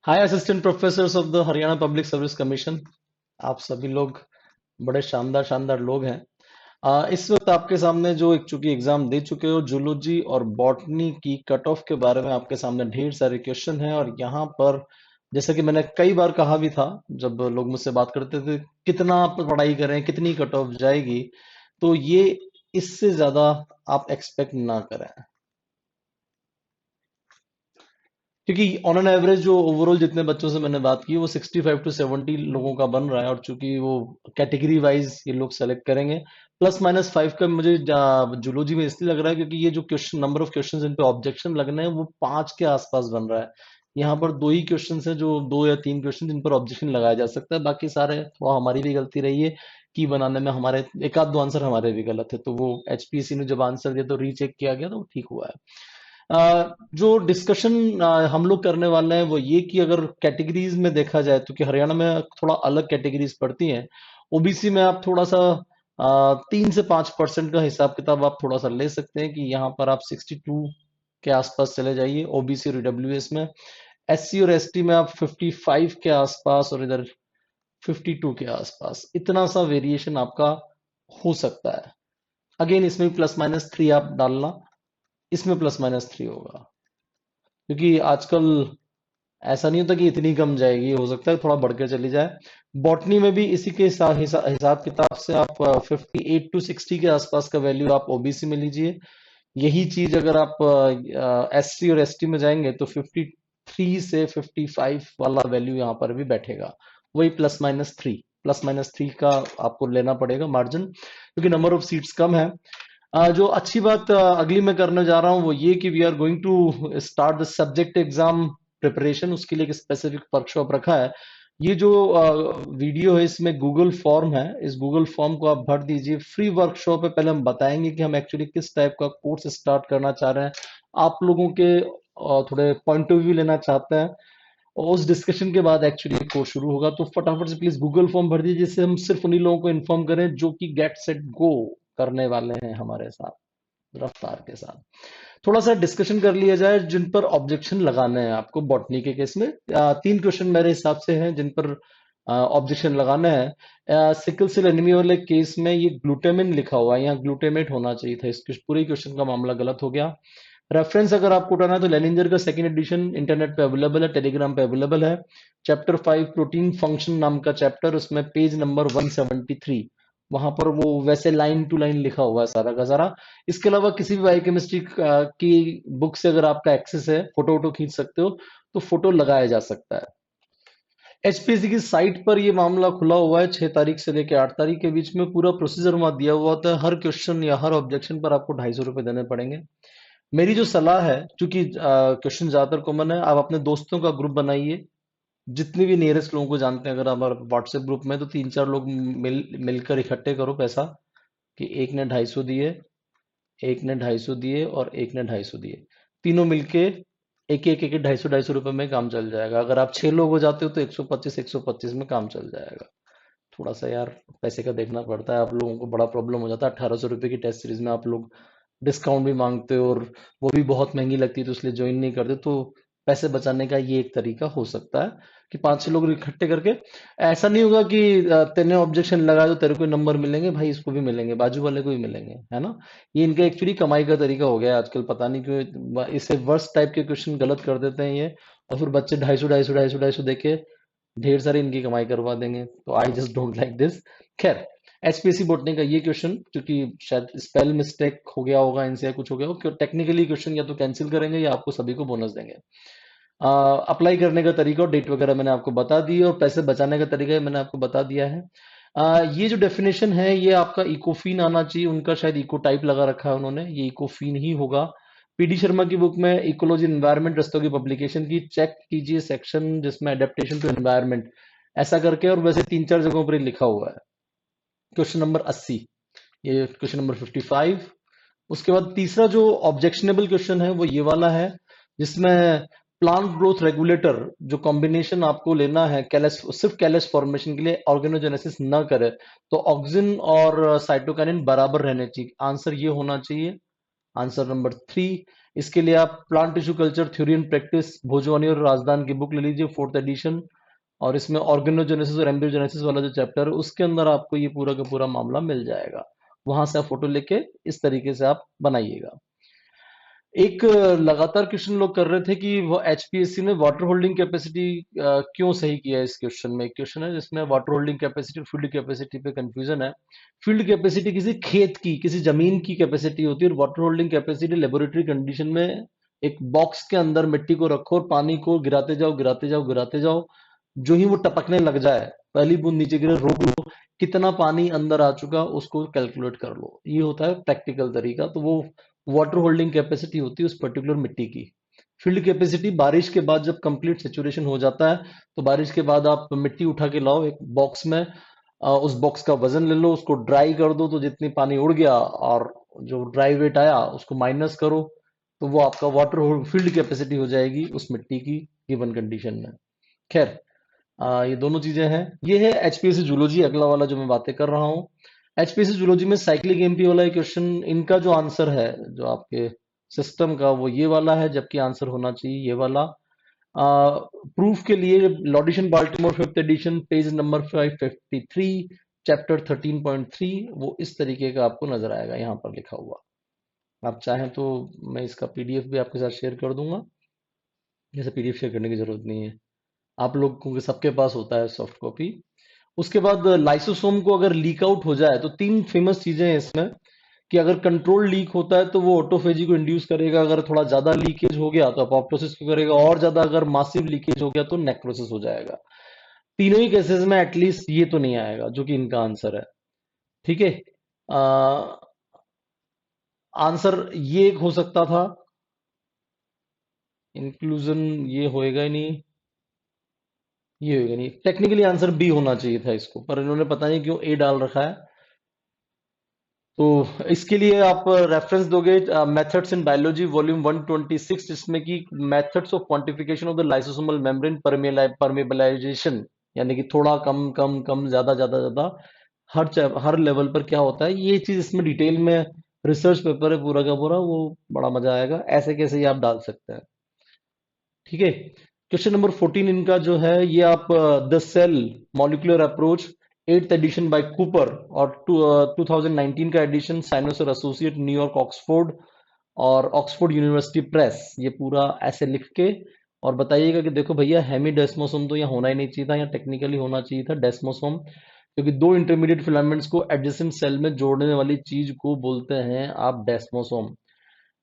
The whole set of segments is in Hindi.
Hi assistant professors of the Haryana public service commission. आप सभी लोग बड़े शानदार शानदार लोग हैं। इस वक्त आपके सामने जो एक चूंकि एग्जाम दे चुके हो, जूलॉजी और बॉटनी की कट ऑफ के बारे में आपके सामने ढेर सारे क्वेश्चन हैं। और यहाँ पर जैसे कि मैंने कई बार कहा भी था, जब लोग मुझसे बात करते थे कितना आप पढ़ाई करें, कितनी कट ऑफ जाएगी, तो ये इससे ज्यादा आप एक्सपेक्ट ना करें, क्योंकि ऑन एन एवरेज जो ओवरऑल जितने बच्चों से मैंने बात की वो 65 टू 70 लोगों का बन रहा है। और चूंकि वो कैटेगरी वाइज ये लोग सेलेक्ट करेंगे, +-5 का मुझे जूलॉजी में इसलिए लग रहा है क्योंकि ये जो question, number of question in पे ऑब्जेक्शन लगने हैं वो 5 के आसपास बन रहा है। यहाँ पर दो ही क्वेश्चन है, जो 2 या 3 क्वेश्चन जिन पर ऑब्जेक्शन लगाया जा सकता है। बाकी सारे थोड़ा हमारी भी गलती रही है कि बनाने में, हमारे एक आध दो आंसर हमारे भी गलत है, तो वो एचपीएससी ने जब आंसर दिया तो रीचेक किया गया तो वो ठीक हुआ है। जो डिस्कशन हम लोग करने वाले हैं वो ये कि अगर कैटेगरीज में देखा जाए तो कि हरियाणा में थोड़ा अलग कैटेगरीज पड़ती हैं। ओबीसी में आप थोड़ा सा 3 से 5% का हिसाब किताब आप थोड़ा सा ले सकते हैं कि यहाँ पर आप 62 के आसपास चले जाइए ओबीसी और ईडब्ल्यूएस में। एससी और एसटी में आप 55 के आसपास, और इधर 52 के आसपास, इतना सा वेरिएशन आपका हो सकता है। अगेन इसमें +-3 आप डालना, इसमें +-3 होगा, क्योंकि आजकल ऐसा नहीं होता कि इतनी कम जाएगी, हो सकता है थोड़ा बढ़ के चली जाए। बॉटनी में भी इसी के हिसाब किताब से आप 58 टू 60 के आसपास का वैल्यू आप ओबीसी में लीजिए। यही चीज अगर आप एससी और एसटी में जाएंगे तो 53 से 55 वाला वैल्यू यहाँ पर भी बैठेगा। वही +-3 का आपको लेना पड़ेगा मार्जिन, क्योंकि नंबर ऑफ सीट्स कम है। जो अच्छी बात अगली मैं करने जा रहा हूं वो ये कि we are going to start the subject exam preparation. उसके लिए एक स्पेसिफिक वर्कशॉप रखा है। ये जो वीडियो है इसमें गूगल फॉर्म है, इस गूगल फॉर्म को आप भर दीजिए। फ्री वर्कशॉप है। पहले हम बताएंगे कि हम एक्चुअली किस टाइप का कोर्स स्टार्ट करना चाह रहे हैं, आप लोगों के थोड़े पॉइंट ऑफ व्यू लेना चाहते हैं, और उस डिस्कशन के बाद एक्चुअली कोर्स शुरू होगा। तो फटाफट से प्लीज गूगल फॉर्म भर दीजिए, जिससे हम सिर्फ उन्हीं लोगों को इन्फॉर्म करें जो कि गेट सेट गो करने वाले हैं हमारे साथ, रफ्तार के साथ। थोड़ा सा डिस्कशन कर लिया जाए जिन पर ऑब्जेक्शन लगाने हैं आपको। बॉटनी के केस में 3 क्वेश्चन मेरे हिसाब से हैं जिन पर ऑब्जेक्शन लगाना है। सिकल सेल एनीमिया वाले केस में ये ग्लूटामिन लिखा हुआ है, यहाँ ग्लूटामेट होना चाहिए था। इस पूरे क्वेश्चन का मामला गलत हो गया। रेफरेंस अगर आपको उठाना है तो लेनिंजर का सेकंड एडिशन इंटरनेट पे अवेलेबल है, टेलीग्राम पे अवेलेबल है। चैप्टर 5 प्रोटीन फंक्शन नाम का चैप्टर, उसमें पेज नंबर 173, वहां पर वो वैसे लाइन टू लाइन लिखा हुआ है सारा का सारा। इसके अलावा किसी भी बायोकेमिस्ट्री की बुक से अगर आपका एक्सेस है, फोटो वोटो खींच सकते हो, तो फोटो लगाया जा सकता है। एचपीएससी की साइट पर ये मामला खुला हुआ है। 6 तारीख से लेकर 8 तारीख के बीच में पूरा प्रोसीजर वहां दिया हुआ होता है। हर क्वेश्चन या हर ऑब्जेक्शन पर आपको 250 रुपए देने पड़ेंगे। मेरी जो सलाह है, क्योंकि क्वेश्चन ज्यादातर कॉमन है, आप अपने दोस्तों का ग्रुप बनाइए, जितने भी नियरेस्ट लोगों को जानते हैं। अगर हमारे व्हाट्सएप ग्रुप में तो 3-4 लोग मिलकर इकट्ठे करो पैसा, कि एक ने 250 दिए, एक ने 250 दिए और एक ने 250 दिए, तीनों मिलके एक एक एक 250-250 रुपए में काम चल जाएगा। अगर आप 6 लोग हो जाते हो तो 125-125 में काम चल जाएगा। थोड़ा सा यार पैसे का देखना पड़ता है, आप लोगों को बड़ा प्रॉब्लम हो जाता है। 1800 रुपए की टेस्ट सीरीज में आप लोग डिस्काउंट भी मांगते हो, और वो भी बहुत महंगी लगती है, तो इसलिए ज्वाइन नहीं करते। तो पैसे बचाने का ये एक तरीका हो सकता है कि 5-6 लोग इकट्ठे करके। ऐसा नहीं होगा कि तेने ऑब्जेक्शन लगाया तो तेरे को नंबर मिलेंगे, भाई इसको भी मिलेंगे, बाजू वाले को भी मिलेंगे, है ना। ये इनका एक्चुअली कमाई का तरीका हो गया है आजकल, पता नहीं क्यों इससे वर्स्ट टाइप के क्वेश्चन गलत कर देते हैं ये, और फिर बच्चे 250 देके ढेर सारी इनकी कमाई करवा देंगे। तो I just don't like this. खैर, एचपीएससी बोर्ड का ये क्वेश्चन, क्योंकि शायद स्पेल मिस्टेक हो गया होगा इनसे या कुछ हो गया हो, टेक्निकली क्वेश्चन या तो कैंसिल करेंगे या आपको सभी को बोनस देंगे। अप्लाई करने का तरीका और डेट वगैरह मैंने आपको बता दी, और पैसे बचाने का तरीका मैंने आपको बता दिया है। ये जो डेफिनेशन है ये आपका इकोफिन आना चाहिए, उनका शायद इको टाइप लगा रखा है उन्होंने, ये इकोफिन ही होगा। पीडी शर्मा की बुक में इकोलॉजी एनवायरनमेंट रस्तों की पब्लिकेशन की चेक कीजिए सेक्शन जिसमें अडेप्टेशन टू एनवायरनमेंट ऐसा करके, और वैसे 3-4 जगहों पर ही लिखा हुआ है। क्वेश्चन नंबर 80, ये क्वेश्चन नंबर 55। उसके बाद तीसरा जो ऑब्जेक्शनेबल क्वेश्चन है वो ये वाला है, जिसमें प्लांट ग्रोथ रेगुलेटर जो कॉम्बिनेशन आपको लेना है कैलस, सिर्फ कैलस फॉर्मेशन के लिए, ऑर्गेनोजेनेसिस न करे, तो ऑक्सिन और साइटोकाइनिन बराबर रहने चाहिए। आंसर ये होना चाहिए, आंसर नंबर 3। इसके लिए आप plant tissue culture theory and practice Bhojwani और राजदान की बुक ले लीजिए, 4th एडिशन। और इसमें ऑर्गेनोजेनेसिस और एम्ब्रियोजेनेसिस वाला जो चैप्टर है उसके अंदर आपको ये पूरा का पूरा मामला मिल जाएगा। वहां से आप फोटो लेके इस तरीके से आप बनाइएगा। एक लगातार क्वेश्चन लोग कर रहे थे कि वो एचपीएससी ने वाटर होल्डिंग कैपेसिटी क्यों सही किया है। इस क्वेश्चन में एक क्वेश्चन है जिसमें वाटर होल्डिंग कैपेसिटी और फील्ड कैपेसिटी पे कंफ्यूजन है। फील्ड कैपेसिटी किसी खेत की, किसी जमीन की कैपेसिटी होती है, और water holding capacity laboratory condition में एक बॉक्स के अंदर मिट्टी को रखो और पानी को गिराते जाओ गिराते जाओ गिराते जाओ, जो ही वो टपकने लग जाए, पहली बूंद नीचे गिरे, रोक लो, कितना पानी अंदर आ चुका उसको कैलकुलेट कर लो। ये होता है प्रैक्टिकल तरीका। तो वो वाटर होल्डिंग कैपेसिटी होती है उस पर्टिकुलर मिट्टी की। फील्ड कैपेसिटी बारिश के बाद जब कंप्लीट सेचुरेशन हो जाता है, तो बारिश के बाद आप मिट्टी उठा के लाओ एक बॉक्स में, उस बॉक्स का वजन ले लो, उसको ड्राई कर दो, तो जितनी पानी उड़ गया और जो ड्राई वेट आया उसको माइनस करो, तो वो आपका वाटर फील्ड कैपेसिटी हो जाएगी उस मिट्टी की गिवन कंडीशन में। खैर, ये दोनों चीजें हैं। ये है एचपीएससी जूलॉजी, अगला वाला जो मैं बातें कर रहा हूँ। एचपीएससी जूलॉजी में साइक्लिक एमपी वाला क्वेश्चन, इनका जो आंसर है जो आपके सिस्टम का, वो ये वाला है, जबकि आंसर होना चाहिए ये वाला। प्रूफ के लिए Lodish Baltimore 5th edition, page number 553, chapter 13.3, वो इस तरीके का आपको नजर आएगा यहाँ पर लिखा हुआ। आप चाहें तो मैं इसका पीडीएफ भी आपके साथ शेयर कर दूंगा। जैसे पीडीएफ शेयर करने की जरूरत नहीं है, आप लोगों के सबके पास होता है सॉफ्ट कॉपी। उसके बाद लाइसोसोम को अगर लीक आउट हो जाए तो तीन फेमस चीजें हैं इसमें, कि अगर कंट्रोल लीक होता है तो वो ऑटोफेजी को इंड्यूस करेगा, अगर थोड़ा ज्यादा लीकेज हो गया तो अपोप्टोसिस को करेगा, और ज्यादा अगर मासिव लीकेज हो गया तो नेक्रोसिस हो जाएगा। तीनों ही केसेस में एटलीस्ट ये तो नहीं आएगा, जो कि इनका आंसर है। ठीक है, आंसर ये एक हो सकता था, इंक्लूजन ये होएगा ही नहीं, ये होएगा नहीं। टेक्निकली आंसर बी होना चाहिए था इसको, पर इन्होंने पता नहीं क्यों ए डाल रखा है। तो इसके लिए आप रेफरेंस दोगे मेथड्स इन बायोलॉजी वॉल्यूम 126, जिसमें कि methods of quantification of the lysosomal membrane permeabilization, यानी कि थोड़ा कम कम कम, ज्यादा ज्यादा ज्यादा, हर लेवल पर क्या होता है, ये चीज इसमें डिटेल में रिसर्च पेपर है पूरा का पूरा, वो बड़ा मजा आएगा। ऐसे कैसे ही आप डाल सकते हैं। ठीक है, क्वेश्चन नंबर 14 इनका जो है, ये आप the cell molecular approach 8th edition by Cooper, और 2019 का एडिशन साइनस और एसोसिएट न्यूयॉर्क ऑक्सफोर्ड और ऑक्सफोर्ड यूनिवर्सिटी प्रेस, ये पूरा ऐसे लिख के और बताइएगा कि देखो भैया हेमी डेस्मोसोम तो यहाँ होना ही नहीं चाहिए था, यहाँ टेक्निकली होना चाहिए था डेस्मोसोम, क्योंकि दो इंटरमीडिएट फिलामेंट्स को एडजेसेंट सेल में जोड़ने वाली चीज को बोलते हैं आप डेस्मोसोम।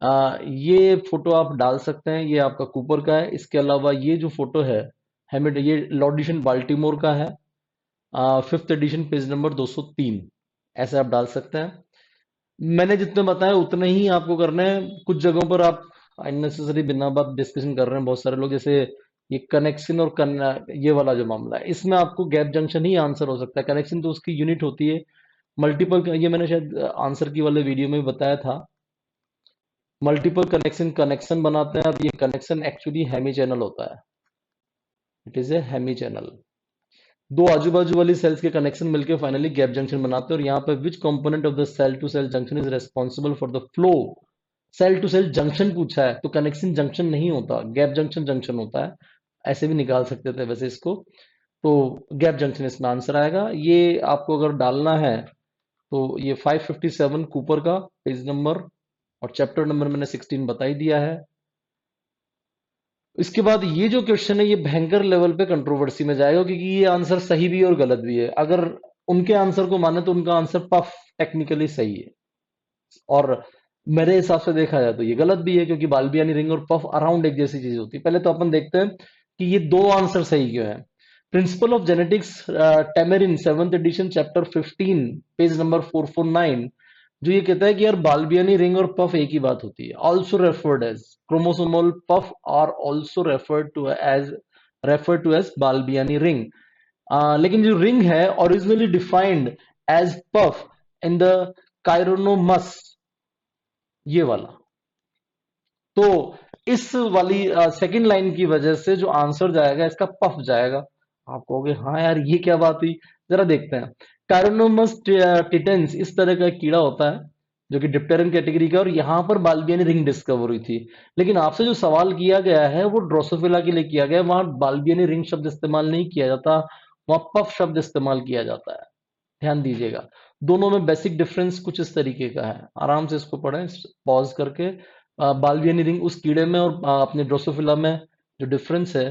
ये फोटो आप डाल सकते हैं, ये आपका कूपर का है। इसके अलावा ये जो फोटो है हेमिड, ये लॉर्ड बाल्टीमोर का है, 5th एडिशन, पेज नंबर 203, ऐसे आप डाल सकते हैं। मैंने जितने बताया उतने ही आपको करने हैं। कुछ जगहों पर आप अननेसेसरी बिना बात डिस्कशन कर रहे हैं बहुत सारे लोग, जैसे ये कनेक्शन और ये वाला जो मामला है, इसमें आपको गैप जंक्शन ही आंसर हो सकता है। कनेक्शन तो उसकी यूनिट होती है, मल्टीपल, ये मैंने शायद आंसर की वाले वीडियो में भी बताया था। मल्टीपल कनेक्शन कनेक्शन बनाते हैं, अब ये कनेक्शन एक्चुअली हेमी चैनल होता है, it is a hemi channel. दो आजू बाजू वाली सेल्स के कनेक्शन मिलकर फाइनली गैप जंक्शन बनाते हैं। और यहाँ पे which component of the cell to cell junction is responsible for the flow. Cell to cell junction पूछा है, तो कनेक्शन जंक्शन नहीं होता, गैप जंक्शन जंक्शन होता है। ऐसे भी निकाल सकते थे वैसे इसको। तो गैप जंक्शन इसमें आंसर आएगा। ये आपको अगर डालना है तो ये 557 कूपर का पेज नंबर और चैप्टर नंबर मैंने 16 बता ही दिया है। इसके बाद ये जो क्वेश्चन है, ये भयंकर लेवल पे कंट्रोवर्सी में जाएगा, क्योंकि ये आंसर सही भी है और गलत भी है। अगर उनके आंसर को माने तो उनका आंसर पफ टेक्निकली सही है, और मेरे हिसाब से देखा जाए तो ये गलत भी है, क्योंकि बाल्बियानी रिंग और पफ अराउंड एक जैसी चीज होती है। पहले तो अपन देखते हैं कि ये दो आंसर सही क्यों है। Principle of genetics, Tamarin 7th edition, chapter 15, page number 449, जो ये कहता है कि यार बाल्बियानी रिंग और पफ एक ही बात होती है। Also referred as chromosomal puff are also referred to as Balbiani ring. लेकिन जो रिंग है originally defined as puff in the Chironomus, ये वाला। तो इस वाली सेकंड लाइन की वजह से जो आंसर जाएगा इसका पफ जाएगा। आप कहोगे हाँ यार ये क्या बात हुई, जरा देखते हैं। काइरोनोमस टिटेंस इस तरह का एक कीड़ा होता है, जो कि डिप्टेरन कैटेगरी का, और यहाँ पर बाल्बियनी रिंग डिस्कवर हुई थी। लेकिन आपसे जो सवाल किया गया है वो ड्रोसोफिला के लिए किया गया है, वहां बाल्बियनी रिंग शब्द इस्तेमाल नहीं किया जाता, वहां पफ शब्द इस्तेमाल किया जाता है। ध्यान दीजिएगा, दोनों में बेसिक डिफरेंस कुछ इस तरीके का है, आराम से इसको पढ़ें पॉज करके। बाल्बियनी रिंग उस कीड़े में और अपने ड्रोसोफिला में जो डिफरेंस है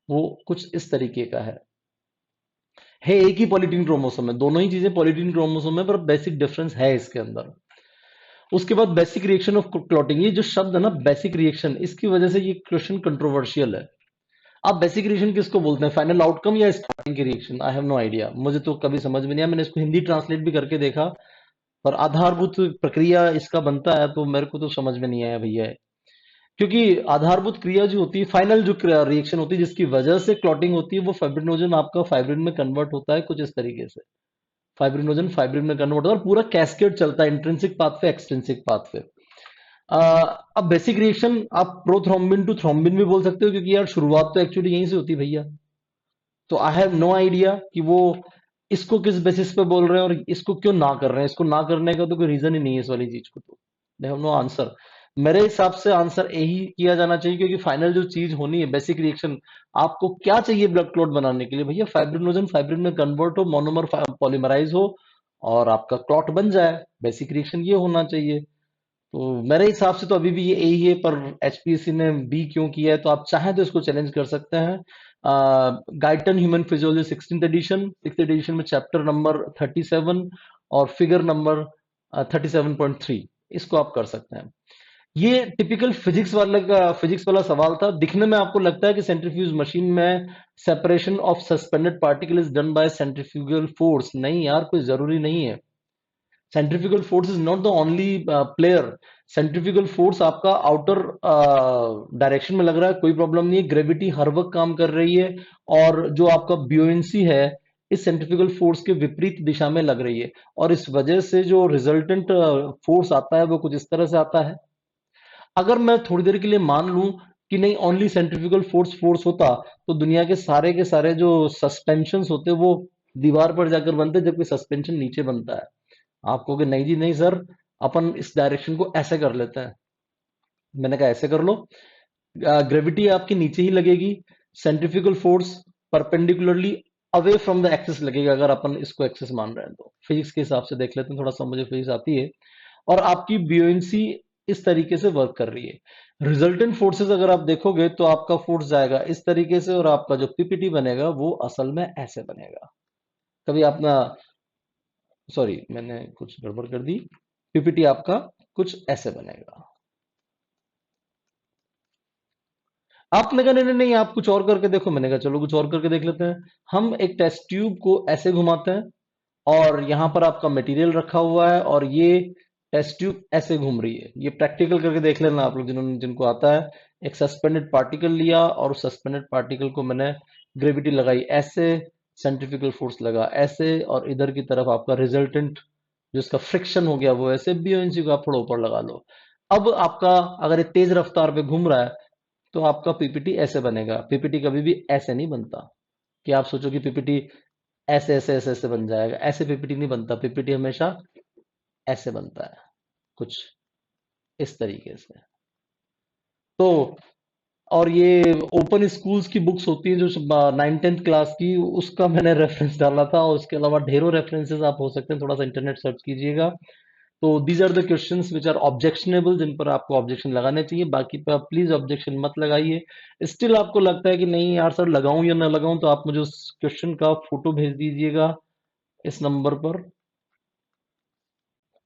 वो कुछ इस तरीके का है एक ही पॉलीटीन क्रोमोसोम है, दोनों ही चीजें पॉलीटीन क्रोमोसोम है, पर बेसिक डिफरेंस है इसके अंदर। उसके बाद बेसिक रिएक्शन ऑफ क्लॉटिंग, ये जो शब्द है ना बेसिक रिएक्शन, इसकी वजह से ये क्वेश्चन कंट्रोवर्शियल है। आप बेसिक रिएक्शन किसको बोलते हैं, फाइनल आउटकम या स्टार्टिंग की reaction? I have no idea, मुझे तो कभी समझ में नहीं आया, मैंने इसको हिंदी ट्रांसलेट भी करके देखा, पर आधारभूत प्रक्रिया इसका बनता है तो मेरे को तो समझ में नहीं आया भैया। क्योंकि आधारभूत क्रिया जो होती है, फाइनल जो रिएक्शन होती है जिसकी वजह से क्लॉटिंग होती है, वो फाइब्रिनोजन आपका फाइब्रिन में कन्वर्ट होता है कुछ इस तरीके से, फाइब्रिनोजन फाइब्रिन में कन्वर्ट होता है और पूरा कैस्केड चलता है इंट्रिंसिक पाथ पे एक्सट्रिंसिक पाथ पे। आ, अब बेसिक रिएक्शन आप प्रोथ्रोम्बिन टू थ्रोम्बिन भी बोल सकते हो, क्योंकि यार शुरुआत तो एक्चुअली यहीं से होती है भैया। तो आई हैव नो आइडिया कि वो इसको किस बेसिस पे बोल रहे हैं और इसको क्यों ना कर रहे हैं, इसको ना करने का तो कोई रीजन ही नहीं है इस वाली चीज को, तो दे हैव नो आंसर। मेरे हिसाब से आंसर यही किया जाना चाहिए, क्योंकि फाइनल जो चीज होनी है बेसिक रिएक्शन, आपको क्या चाहिए ब्लड क्लॉट बनाने के लिए भैया? फाइब्रिनोजन फाइब्रिन में कन्वर्ट हो, मोनोमर पॉलीमराइज हो और आपका क्लॉट बन जाए, बेसिक रिएक्शन ये होना चाहिए। तो मेरे हिसाब से तो अभी भी ये यही है, पर एचपीएससी ने बी क्यों किया है तो आप चाहें तो इसको चैलेंज कर सकते हैं। Guyton human physiology 16th edition, 6th edition में चैप्टर नंबर 37 और फिगर नंबर 37.3, इसको आप कर सकते हैं। ये टिपिकल फिजिक्स वाला सवाल था। दिखने में आपको लगता है कि सेंट्रीफ्यूज मशीन में separation of suspended particle is done by centrifugal force, नहीं यार, कोई जरूरी नहीं है। Centrifugal force is not the only player. Centrifugal force आपका आउटर डायरेक्शन में लग रहा है, कोई प्रॉब्लम नहीं है, ग्रेविटी हर वक्त काम कर रही है, और जो आपका ब्यूएंसी है इस सेंट्रीफ्यूगल फोर्स के विपरीत दिशा में लग रही है, और इस वजह से जो रिजल्टेंट फोर्स आता है वो कुछ इस तरह से आता है। अगर मैं थोड़ी देर के लिए मान लूं कि नहीं ओनली सेंट्रीफ्यूगल फोर्स फोर्स होता, तो दुनिया के सारे जो सस्पेंशन होते वो दीवार पर जाकर बनते, जबकि सस्पेंशन नीचे बनता है। आप कहोगे नहीं जी नहीं सर, अपन इस डायरेक्शन को ऐसे कर लेते हैं। मैंने कहा ऐसे कर लो, ग्रेविटी आपके नीचे ही लगेगी, centrifugal force perpendicularly away from the axis लगेगा, अगर अपन इसको एक्सिस मान रहे हैं तो। फिजिक्स के हिसाब से देख लेते हैं, थोड़ा सा मुझे फिजिक्स आती है। और आपकी ब्यूएंसी इस तरीके से वर्क कर रही है। रिजल्टेंट फोर्सेस अगर आप देखोगे तो आपका फोर्स जाएगा इस तरीके से, और आपका जो पीपीटी बनेगा वो असल में ऐसे बनेगा। कभी आपने, सॉरी मैंने कुछ गड़बड़ कर दी, पीपीटी आपका कुछ ऐसे बनेगा। आपने कहा नहीं नहीं नहीं, आप कुछ और करके देखो, मैंने कहा चलो कुछ और करके देख लेते हैं। हम एक टेस्ट ट्यूब को ऐसे घुमाते हैं, और यहां पर आपका मटेरियल रखा हुआ है, और ये टेस्ट ट्यूब ऐसे घूम रही है। ये प्रैक्टिकल करके देख लेना आप लोग जिनको आता है। एक सस्पेंडेड पार्टिकल लिया, और उस सस्पेंडेड पार्टिकल को मैंने ग्रेविटी लगाई ऐसे, सेंट्रीफ्यूगल फोर्स लगा ऐसे, और इधर की तरफ आपका रिजल्टेंट जो इसका फ्रिक्शन हो गया वो ऐसे, बीओएनसी को आप थोड़ा ऊपर लगा लो। अब आपका अगर ये तेज रफ्तार पे घूम रहा है तो आपका पीपीटी ऐसे बनेगा। पीपीटी कभी भी ऐसे नहीं बनता कि आप सोचो कि पीपीटी ऐसे ऐसे ऐसे ऐसे बन जाएगा, ऐसे पीपीटी नहीं बनता। पीपीटी हमेशा ऐसे बनता है, कुछ इस तरीके से। तो और ये ओपन स्कूल्स की बुक्स होती हैं जो 9th-10th क्लास की, उसका मैंने रेफरेंस डाला था, और उसके अलावा ढेरों रेफरेंसेस आप हो सकते हैं, थोड़ा सा इंटरनेट सर्च कीजिएगा। तो these are the questions which are objectionable, जिन पर आपको ऑब्जेक्शन लगाने चाहिए, बाकी पे आप प्लीज ऑब्जेक्शन मत लगाइए। स्टिल आपको लगता है कि नहीं यार सर लगाऊं या ना लगाऊं, तो आप मुझे उस क्वेश्चन का फोटो भेज दीजिएगा इस नंबर पर।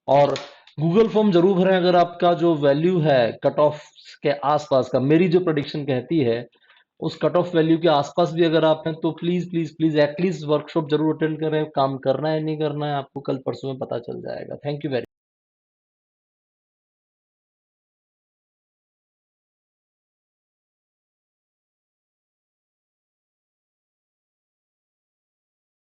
और गूगल फॉर्म जरूर भरें अगर आपका जो वैल्यू है कट ऑफ के आसपास का, मेरी जो प्रोडिक्शन कहती है उस कट ऑफ वैल्यू के आसपास भी अगर आप हैं, तो please please please at least workshop जरूर अटेंड करें। काम करना है नहीं करना है आपको कल परसों में पता चल जाएगा। Thank you very